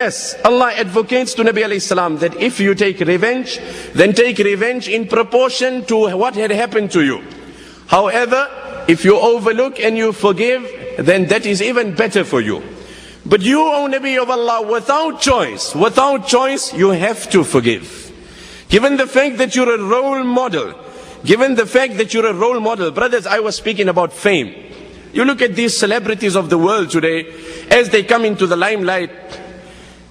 Yes, Allah advocates to Nabi alayhi salam that if you take revenge, then take revenge in proportion to what had happened to you. However, if you overlook and you forgive, then that is even better for you. But you, O Nabi of Allah, without choice, you have to forgive. Given the fact that you're a role model, brothers, I was speaking about fame. You look at these celebrities of the world today, as they come into the limelight,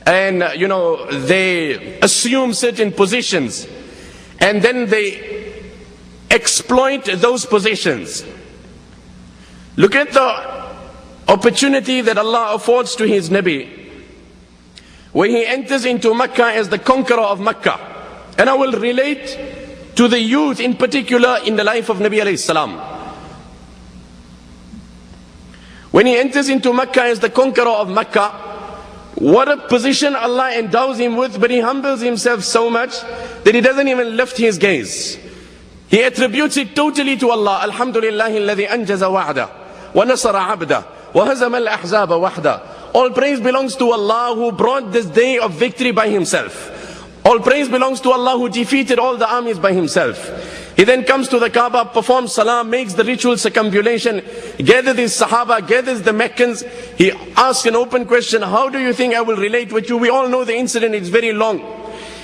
and they assume certain positions, and then they exploit those positions. Look at the opportunity that Allah affords to His Nabi when he enters into Mecca as the conqueror of Mecca. And I will relate to the youth in particular in the life of Nabi alayhi salam. When he enters into Mecca as the conqueror of Mecca, what a position Allah endows him with, but he humbles himself so much that he doesn't even lift his gaze. He attributes it totally to Allah. Alhamdulillahi alladhi anjaza wa'da wa nasara abda wa hazama al-ahzaba wahda. All praise belongs to Allah who brought this day of victory by Himself. All praise belongs to Allah who defeated all the armies by Himself. He then comes to the Kaaba, performs salam, makes the ritual circumambulation, gathers his Sahaba, gathers the Meccans. He asks an open question, how do you think I will relate with you? We all know the incident, it's very long.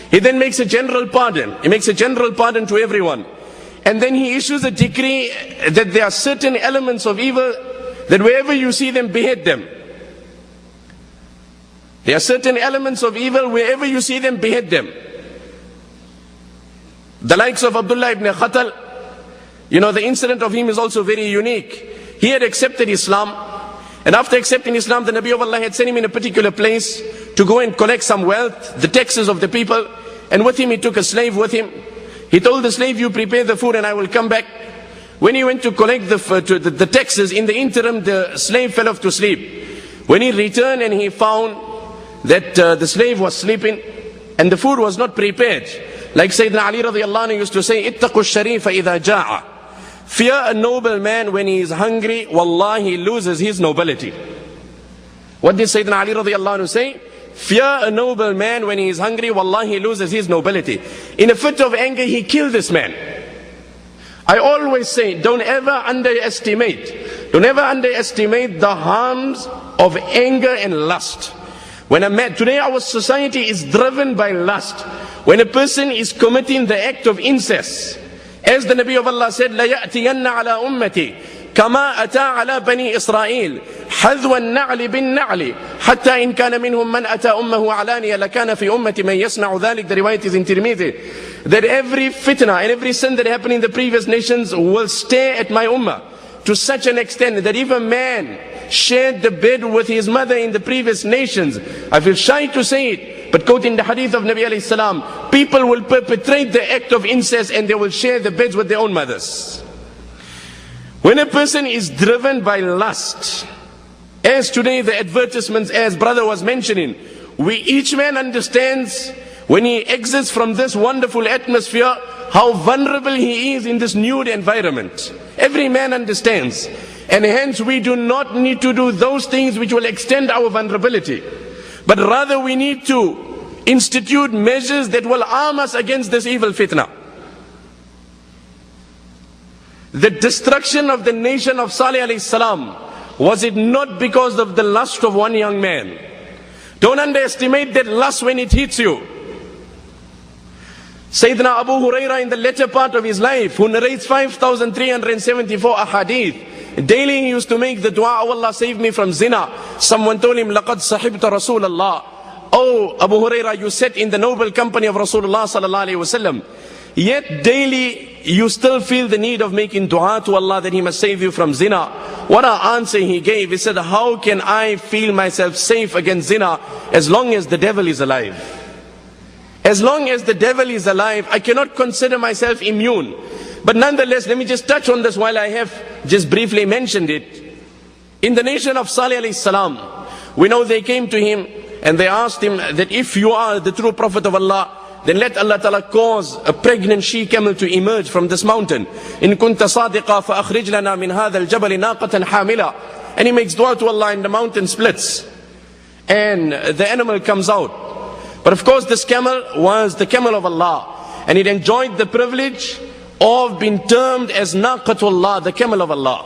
He then makes a general pardon. He makes a general pardon to everyone. And then he issues a decree that there are certain elements of evil that wherever you see them, behead them. There are certain elements of evil, wherever you see them, behead them. The likes of Abdullah ibn Khatal, the incident of him is also very unique. He had accepted Islam, and after accepting Islam, the Nabi of Allah had sent him in a particular place to go and collect some wealth, the taxes of the people, and with him he took a slave with him. He told the slave, you prepare the food and I will come back. When he went to collect the taxes, in the interim the slave fell off to sleep. When he returned and he found that the slave was sleeping and the food was not prepared, like Sayyidina Ali radiallahu anhu used to say, ittaqu sharifa idha ja'a. Fear a noble man when he is hungry, wallahi he loses his nobility. What did Sayyidina Ali radiallahu anhu say? Fear a noble man when he is hungry, wallahi he loses his nobility. In a fit of anger he killed this man. I always say, don't ever underestimate the harms of anger and lust. Today our society is driven by lust. When a person is committing the act of incest, as the Nabi of Allah said, لَيَأْتِيَنَّ عَلَىٰ أُمَّتِي كَمَا أَتَى عَلَىٰ بَنِي إِسْرَائِيلِ حَذْوَ النَّعْلِ بِالنَّعْلِ حَتَّى إِنْ كَانَ مِنْهُمْ مَنْ أَتَى أُمَّهُ عَلَانِيَ لَكَانَ فِي أُمَّةِ مَنْ يَصْنَعُ ذَلِكَ. The riwayat is in Tirmidhi. That every fitna and every sin that happened in the previous nations will stay at my ummah, to such an extent that if a man shared the bed with his mother in the previous nations, I feel shy to say it, but quoting the hadith of Nabi alayhi salam, people will perpetrate the act of incest and they will share the beds with their own mothers. When a person is driven by lust, as today the advertisements, as brother was mentioning, each man understands when he exits from this wonderful atmosphere how vulnerable he is in this nude environment. Every man understands. And hence we do not need to do those things which will extend our vulnerability. But rather we need to institute measures that will arm us against this evil fitna. The destruction of the nation of Salih alayhi salam, was it not because of the lust of one young man? Don't underestimate that lust when it hits you. Sayyidina Abu Huraira in the latter part of his life, who narrates 5,374 ahadith, daily he used to make the dua, oh Allah save me from zina. Someone told him, لَقَدْ صَحِبْتَ رَسُولَ اللَّهِ. Oh Abu Huraira, you sat in the noble company of Rasulullah sallallahu alayhi wasallam. Yet daily you still feel the need of making dua to Allah that He must save you from zina. What an answer he gave. He said, how can I feel myself safe against zina as long as the devil is alive? As long as the devil is alive, I cannot consider myself immune. But nonetheless, let me just touch on this while I have just briefly mentioned it. In the nation of Salih alayhi salam, we know they came to him and they asked him that if you are the true prophet of Allah, then let Allah Ta'ala cause a pregnant she-camel to emerge from this mountain. In kunta sadiqa fa akhrij lana min hadha al-jabal naqatan hamila. And he makes dua to Allah and the mountain splits. and the animal comes out. But of course this camel was the camel of Allah, and it enjoyed the privilege of being termed as Naqatullah, the camel of Allah.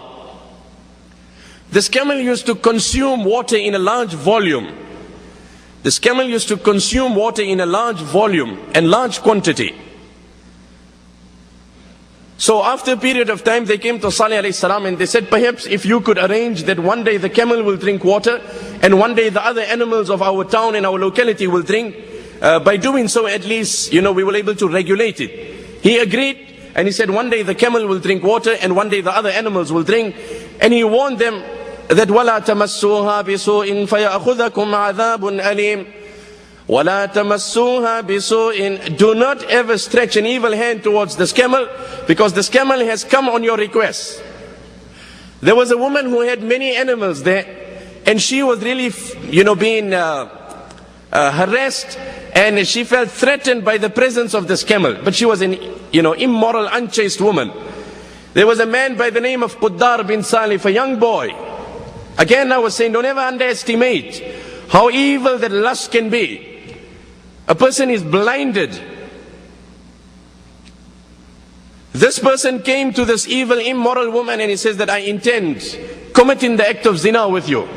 This camel used to consume water in a large volume. This camel used to consume water in a large volume and large quantity. So after a period of time, they came to Salih alayhi salam and they said, perhaps if you could arrange that one day the camel will drink water and one day the other animals of our town and our locality will drink, by doing so at least, we will able to regulate it. He agreed, and he said one day the camel will drink water and one day the other animals will drink. And he warned them that وَلَا تَمَسُّوهَا بِسُوءٍ فَيَأْخُذَكُمْ عَذَابٌ أَلِيمٌ. وَلَا تَمَسُّوهَا بِسُوءٍ. Do not ever stretch an evil hand towards this camel, because this camel has come on your request. There was a woman who had many animals there, and she was really, being harassed, and she felt threatened by the presence of this camel. But she was an, immoral, unchaste woman. There was a man by the name of Quddar bin Salif, a young boy. Again, I was saying, don't ever underestimate how evil that lust can be. A person is blinded. This person came to this evil, immoral woman and he says that I intend committing the act of zina with you.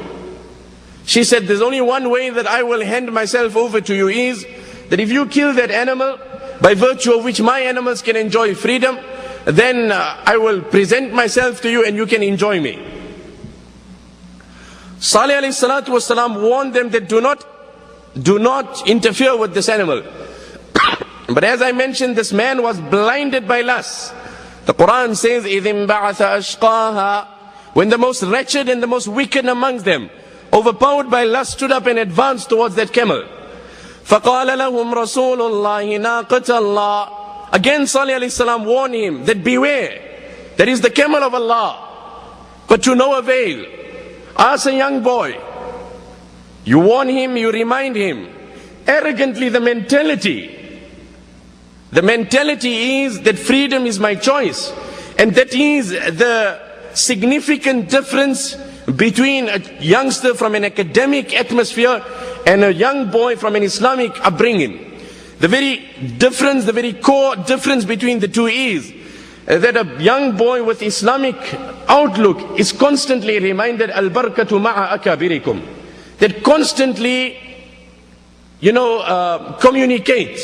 She said, there's only one way that I will hand myself over to you, is that if you kill that animal, by virtue of which my animals can enjoy freedom, then I will present myself to you and you can enjoy me. Salih alayhi salatu wasalam warned them that do not interfere with this animal. But as I mentioned, this man was blinded by lust. The Quran says, إِذٍ بَعَثَ أَشْقَاهَا. When the most wretched and the most wicked amongst them, overpowered by lust, stood up and advanced towards that camel. فَقَالَ لَهُمْ رَسُولُ اللَّهِ نَاقَةَ اللَّهِ. Again Salih alayhi salam warned him that beware, that is the camel of Allah, but to no avail. As a young boy, you warn him, you remind him. Arrogantly, the mentality is that freedom is my choice. And that is the significant difference between a youngster from an academic atmosphere and a young boy from an Islamic upbringing. The very difference, the very core difference between the two is that a young boy with Islamic outlook is constantly reminded, al-barakatu ma'a akabirikum, that constantly, communicate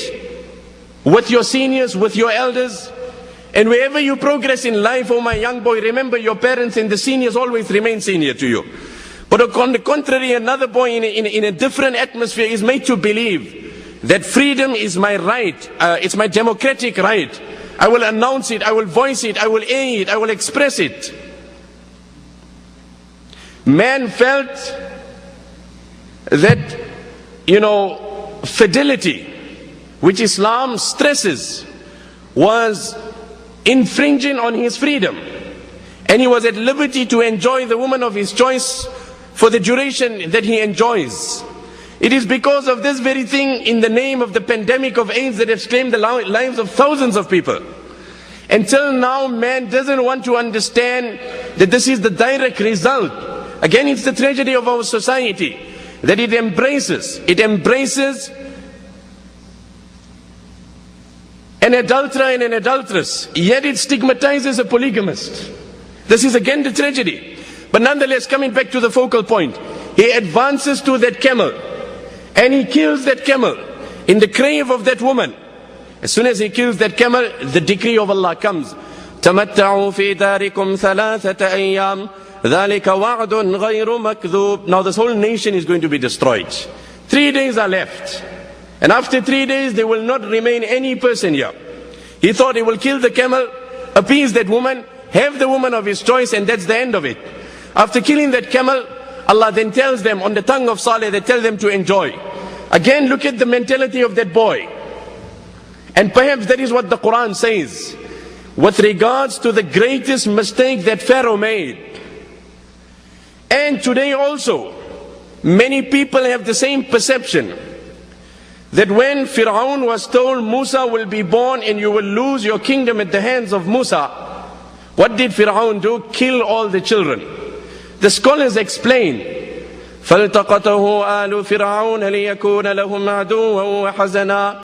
with your seniors, with your elders. And wherever you progress in life, oh my young boy, remember your parents and the seniors always remain senior to you. But on the contrary, another boy in a different atmosphere is made to believe that freedom is my right, it's my democratic right. I will announce it, I will voice it, I will air it, I will express it. Man felt that, fidelity, which Islam stresses, was infringing on his freedom. And he was at liberty to enjoy the woman of his choice for the duration that he enjoys. It is because of this very thing, in the name of the pandemic of AIDS, that has claimed the lives of thousands of people. Until now, man doesn't want to understand that this is the direct result. Again, it's the tragedy of our society, that it embraces an adulterer and an adulteress, yet it stigmatizes a polygamist. This is again the tragedy. But nonetheless, coming back to the focal point, he advances to that camel, and he kills that camel in the grave of that woman. As soon as he kills that camel, the decree of Allah comes. تَمَتَّعُوا فِي دَارِكُمْ ثَلَاثَةَ أَيَّامٍ ذَلِكَ وَعْدٌ غَيْرُ مَكْذُوبٍ. Now this whole nation is going to be destroyed. 3 days are left. And after 3 days, there will not remain any person here. He thought he will kill the camel, appease that woman, have the woman of his choice, and that's the end of it. After killing that camel, Allah then tells them on the tongue of Saleh, they tell them to enjoy. Again, look at the mentality of that boy. And perhaps that is what the Quran says with regards to the greatest mistake that Pharaoh made. And today also, many people have the same perception, that when Fir'aun was told Musa will be born and you will lose your kingdom at the hands of Musa, what did Fir'aun do? Kill all the children. The scholars explain فالتقطه آل فرعون ليكون لهم عدوا وحزنا